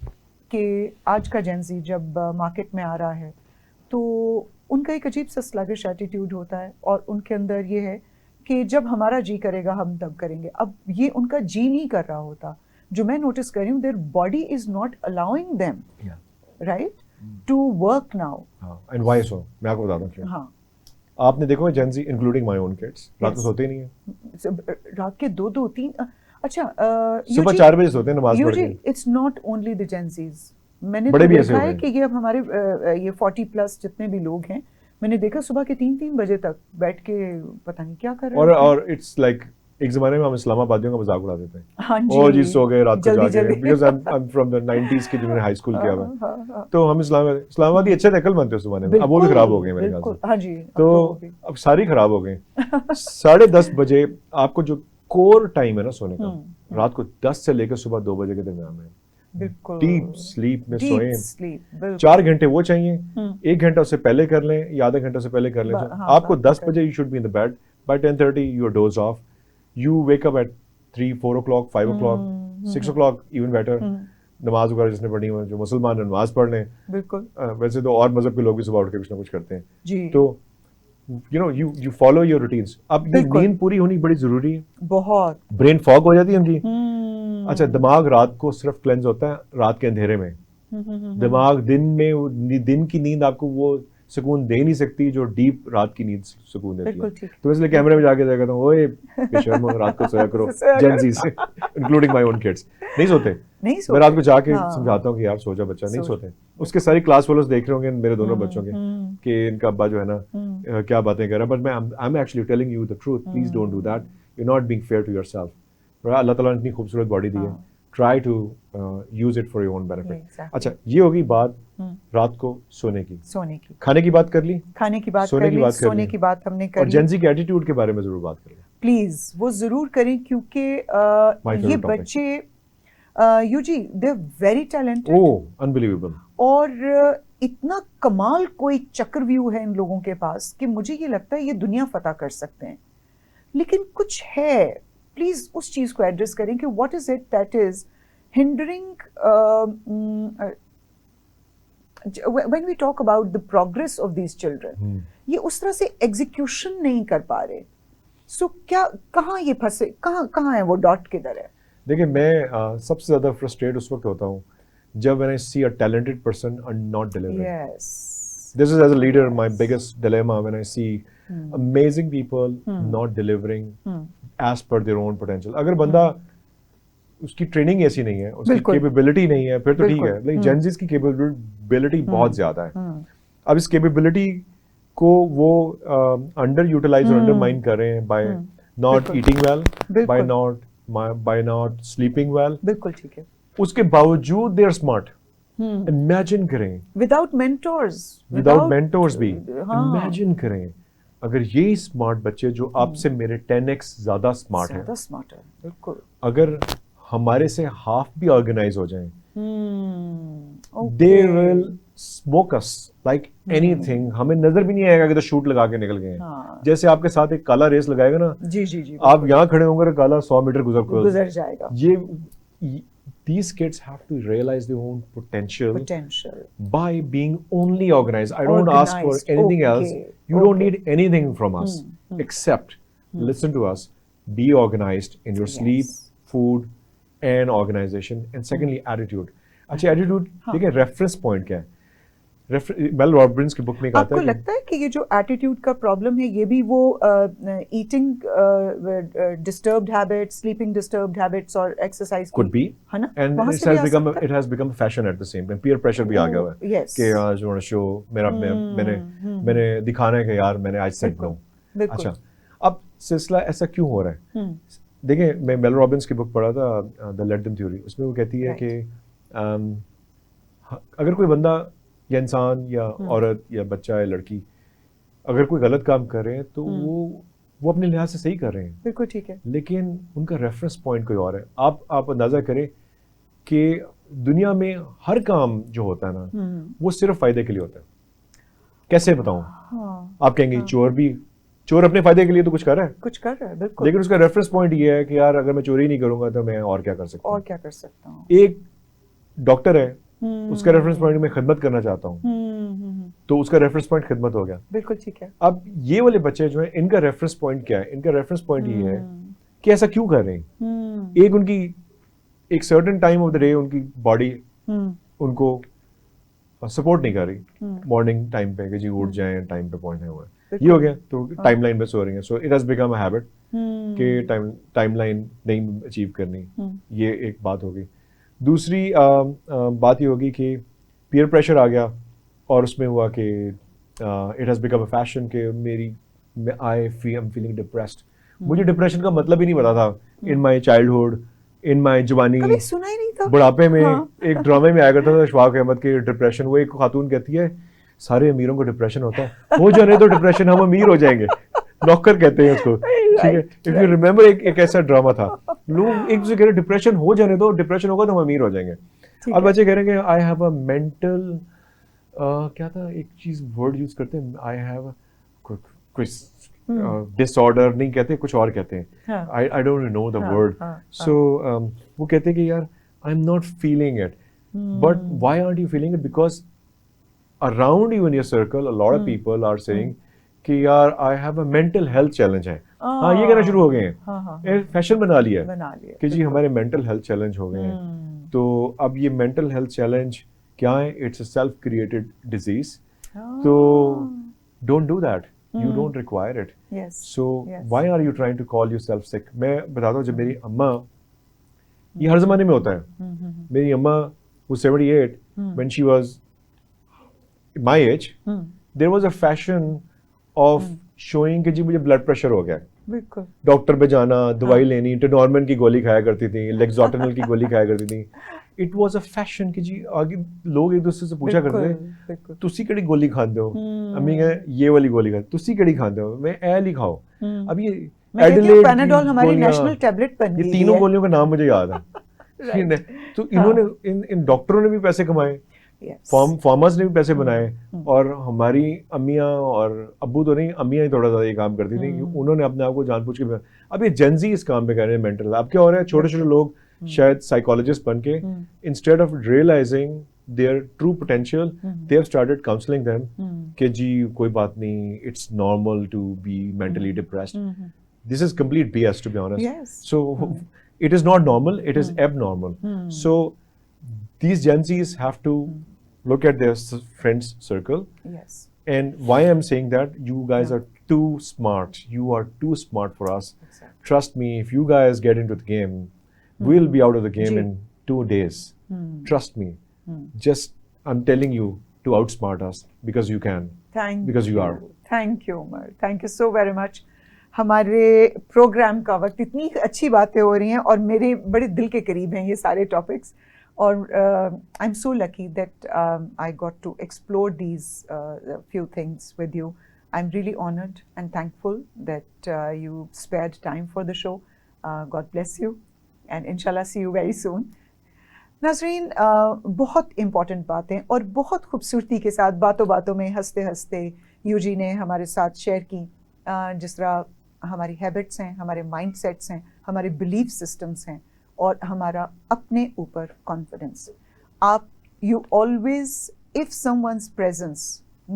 कि आज का जेंजी जब मार्केट में आ रहा है तो उनका एक अजीब सा स्लगिश एटीट्यूड होता है, और उनके अंदर ये है कि जब हमारा जी करेगा हम तब करेंगे। अब ये उनका जी नहीं कर रहा होता, जो मैं नोटिस कर रही हूँ, their body is not allowing them right to work now. And why so, मैं आपको बताता हूँ क्यों। हाँ, आपने देखो Gen Z including my own kids रात को सोते ही नहीं है, रात के 2-3 अच्छा सुबह 4 बजे सोते हैं नमाज पढ़ के। It's not only the Gen Zs, मैंने तो देखा है कि ये अब हमारे ये 40+ जितने भी लोग हैं, मैंने देखा सुबह के 3-3 बजे तक बैठ के पता नहीं क्या कर रहे हैं। और इट्स लाइक एक जमाने में हम इस्लामाबादियों का मजाक उड़ाते थे, हाँ जी सो गए रात को जाके, because I am from the 90s की, जिन्होंने हाई स्कूल किया हुआ, तो हम इस्लामाबादी अच्छे थे, अकलमंद थे उस जमाने में। अब वो भी खराब हो गए मेरे ख्याल से। हाँ जी, तो अब सारी खराब हो गए। 10:30 बजे आपको जो कोर टाइम है ना सोने का, रात को 10 से लेकर सुबह 2 बजे के दरमियान में, डीप स्लीप में सोएं। 4 घंटे वो चाहिए, 1 घंटा उससे पहले कर लें या आधा घंटा उससे पहले कर लें। आपको 10 बजे you should be in the bed, by 10:30 you are doze off, you wake up at 3-4 o'clock, 5 o'clock, 6 o'clock, even better. नमाज वगैरह जिसने पढ़ी हो, जो मुसलमान है नमाज पढ़ लें। बिल्कुल, वैसे तो और मजहब के लोग भी सुबह उठ के कुछ ना कुछ करते हैं जी। तो you follow your routines। अब ये नींद पूरी होनी बड़ी जरूरी है, बहुत। ब्रेन फॉग हो जाती है उनकी। अच्छा, दिमाग रात को सिर्फ क्लेंज होता है रात के अंधेरे में। दिमाग दिन की नींद आपको वो सुकून दे नहीं सकती जो डीप रात की नींद सुकून देती है। तो इसलिए कैमरे में जाके देखता हूँ, ओए बेशर्मो रात को सोया करो, जेंजी से इंक्लूडिंग माय ओन किड्स नहीं सोते। मैं रात को जाके समझाता हूँ कि यार सो जा बच्चा, नहीं सोते। उसके सारी क्लास फॉलोअर्स देख रहे होंगे मेरे दोनों बच्चों के कि इनका अब्बा जो है ना क्या बातें कर रहा है, but I am actually telling you the truth, please don't do that, you are not being fair to yourself. Allah ताला ने इतनी खूबसूरत बॉडी दी है, try to use it for your own benefit. अच्छा, ये होगी बात रात को सोने की। खाने की बात कर ली, सोने की बात हमने कर ली, और जेंजी के एटीट्यूड के बारे में जरूर बात करें प्लीज, वो जरूर करें, क्योंकि ये बच्चे यूजी they are very talented, oh unbelievable, और इतना कमाल कोई चक्रव्यूह है इन लोगों के पास कि मुझे ये लगता है ये दुनिया फतह कर सकते हैं। लेकिन कुछ है, प्लीज उस चीज को एड्रेस करें कि what is it that is hindering when we talk about the progress of these children, ये उस तरह से एग्जीक्यूशन नहीं कर पा रहे। सो क्या, कहाँ ये फंसे, कहाँ है वो डॉट, किधर है? देखिए मैं सबसे ज़्यादा फ्रस्ट्रेट उस वक्त होता हूँ जब when I see a talented person and not delivering. Yes. This is as a leader my biggest dilemma when I see amazing people not delivering as per their own potential. अगर बंदा उसकी training ऐसी नहीं है, उसकी capability नहीं है, फिर तो ठीक है, लेकिन जेनजीज की कैपेबिलिटी बहुत ज़्यादा है। अब इस कैपेबिलिटी को वो अंडर यूटिलाइज और अंडर माइन कर रहे हैं by not eating well, by not sleeping well. बिल्कुल ठीक है। उसके बावजूद दे आर स्मार्ट। इमेजिन करें विदाउट मेंटोर्स भी इमेजिन करें अगर ये स्मार्ट बच्चे जो आपसे मेरे 10x ज्यादा स्मार्ट हैं, बिल्कुल, अगर हमारे से हाफ भी ऑर्गेनाइज हो जाएं, they will smoke us like anything. हमें नजर भी नहीं आएगा कि तो शूट लगा के निकल गए हैं। जैसे आपके साथ एक काला रेस लगाएगा ना, जी आप यहाँ खड़े होंगे तो काला 100 मीटर गुजर जाएगा। ये these kids have to realize their own potential by being only organized. I don't ask for anything else. You don't need anything from us except listen to us, be organized in your sleep, food and organization, and secondly attitude. अच्छा attitude देखिए, reference point क्या है? Mel Robbins की book में कहता है, आपको लगता है कि ये जो एटीट्यूड का प्रॉब्लम है ये भी वो eating disturbed habits, sleeping disturbed habits और एक्सरसाइज could be, है ना, and it has become a fashion at the same time. peer pressure भी आ गया हुआ है कि आज वांट टू शो मैंने दिखाना है कि यार मैंने आज सेट नो। अच्छा, अब सिलसिला ऐसा क्यों हो रहा है? देखिए मैं मेल रॉबिन्स की बुक पढ़ा था, द लेट देम थ्योरी, उसमें वो कहती है कि अगर कोई बंदा या इंसान या औरत या बच्चा या लड़की अगर कोई गलत काम कर रहे हैं तो वो अपने लिहाज से सही कर रहे हैं, बिल्कुल ठीक है, लेकिन उनका रेफरेंस पॉइंट कोई और है। आप अंदाजा करें कि दुनिया में हर काम जो होता है ना वो सिर्फ फायदे के लिए होता है। कैसे बताऊं? आप कहेंगे चोर अपने फायदे के लिए तो कुछ कर रहा है, बिल्कुल, लेकिन उसका रेफरेंस पॉइंट ये है कि यार अगर मैं चोरी नहीं करूंगा तो मैं और क्या कर सकता हूँ। एक डॉक्टर है, उसका रेफरेंस पॉइंट में खिदमत करना चाहता हूँ, तो उसका रेफरेंस पॉइंट खिदमत हो गया, बिल्कुल ठीक है। अब ये वाले बच्चे जो हैं, इनका रेफरेंस पॉइंट क्या है? इनका रेफरेंस पॉइंट ये है कि ऐसा क्यों कर रहे हैं। एक उनकी एक certain time of the day उनकी बॉडी उनको सपोर्ट नहीं कर रही मॉर्निंग टाइम पे कि जी उठ जाएं टाइम पे पहुंचना हुआ है, ये हो गया, तो टाइमलाइन पे सो रही है। So it has become a habit कि टाइमलाइन नहीं अचीव करनी, ये एक बात होगी। दूसरी बात ये होगी कि पीयर प्रेशर आ गया और उसमें हुआ कि it has become a fashion कि आई एम फीलिंग डिप्रेस्ड। मुझे डिप्रेशन का मतलब ही नहीं पता था in my childhood, in my जवानी, कभी सुना ही नहीं था। बुढ़ापे में एक ड्रामे में आया करता था अशफाक अहमद के डिप्रेशन। वो एक खातून कहती है सारे अमीरों को डिप्रेशन होता है, हो जाने तो डिप्रेशन, हम अमीर हो जाएंगे। नौकर कहते हैं उसको, ठीक है। इफ यू रिमेम्बर एक ऐसा ड्रामा था, लोग एक दूसरे कह रहे डिप्रेशन हो जाने दो, डिप्रेशन होगा तो हम अमीर हो जाएंगे। और बच्चे कह रहे हैं आई हैव अ मेंटल क्या था एक चीज वर्ड यूज करते हैं, आई हैव कुछ डिसऑर्डर नहीं कहते, कुछ और कहते हैं, I don't know the word. So वो कहते हैं कि यार I am not feeling it, but why aren't you feeling it? Because around you in your circle a lot of people are saying कि यार I have a mental health challenge है। हाँ, ये कहना शुरू हो गए हैं, फैशन बना लिया कि जी हमारे मेंटल हेल्थ चैलेंज हो गए हैं। तो अब ये मेंटल हेल्थ चैलेंज क्या है? It's a self created disease, तो don't do that, you don't require it. So why are you trying to call yourself sick? मैं बताता हूँ, जब मेरी अम्मा, ये हर जमाने में होता है, मेरी अम्मा was 78 when she was my age, there was a fashion of showing कि जी मुझे ब्लड प्रेशर हो गया, बिल्कुल, डॉक्टर पे जाना, दवाई लेनी, टेनॉर्मन की गोली खाया करती थी, लेक्सोटनल की गोली खाया करती थी। इट वाज अ फैशन कि जी आगे लोग एक दूसरे से पूछा करते थे तुसी केड़ी गोली खाते हो? अम्मी कहे ये वाली गोली खाते, तुसी केड़ी खाते हो? मैं ए लिखाओ। अब ये पैनाडोल हमारी नेशनल टैबलेट बन गई है। ये तीनों गोलियों का नाम मुझे याद है। तो इन्होंने इन डॉक्टरों ने भी पैसे कमाए, फार्मर्स ने भी पैसे बनाए, और हमारी अम्मियाँ और अब्बू तो नहीं, अम्मियाँ ही थोड़ा ज़्यादा ये काम करती थी, उन्होंने अपने आप को जानबूझ के। अब ये जेंजी इस काम पे कर रहे हैं मेंटल। अब क्या हो रहा है, छोटे छोटे लोग शायद साइकोलॉजिस्ट बन के, instead of realising their true potential, they have started counselling them कि जी कोई बात नहीं, it's normal to be mentally depressed. This is complete BS, to be honest. Yes. So it is not normal, it is abnormal. So these Gen Zs have to look at their friends circle. Yes. And why I'm saying that, you guys are too smart. You are too smart for us. Exactly. Trust me, if you guys get into the game, we'll be out of the game in 2 days. Trust me. Just, I'm telling you to outsmart us, because you can. Because you are. Thank you, Umar. Thank you so very much. हमारे programme का वक्त, इतनी अच्छी बातें हो रही हैं और मेरे बड़े दिल के करीब हैं ये सारे टॉपिक्स, और I am so lucky that I got to explore these few things with you. I am really honoured and thankful that you spared time for the show. God bless you and इंशाल्लाह see you very soon. नाज़रीन, बहुत important बातें और बहुत खूबसूरती के साथ बातों बातों में हंसते हंसते यूजी ने हमारे साथ शेयर की, जिस तरह हमारी हैबिट्स हैं, हमारे माइंडसेट्स हैं, हमारे बिलीफ सिस्टम्स हैं, और हमारा अपने ऊपर कॉन्फिडेंस. आप you always, if someone's presence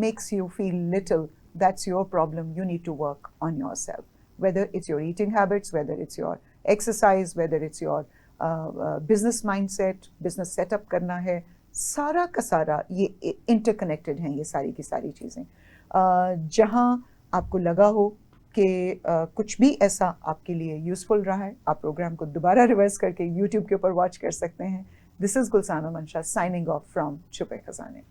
makes you feel little, that's your problem. You need to work on yourself, whether it's your eating habits, whether it's your exercise, whether it's your business mindset, business setup करना है. सारा का सारा ये interconnected हैं, ये सारी की सारी चीज़ें. जहाँ आपको लगा हो कि कुछ भी ऐसा आपके लिए यूज़फुल रहा है, आप प्रोग्राम को दोबारा रिवर्स करके यूट्यूब के ऊपर वॉच कर सकते हैं. दिस इज़ गुलसाना मंशा साइनिंग ऑफ फ्रॉम छुपे खजाने.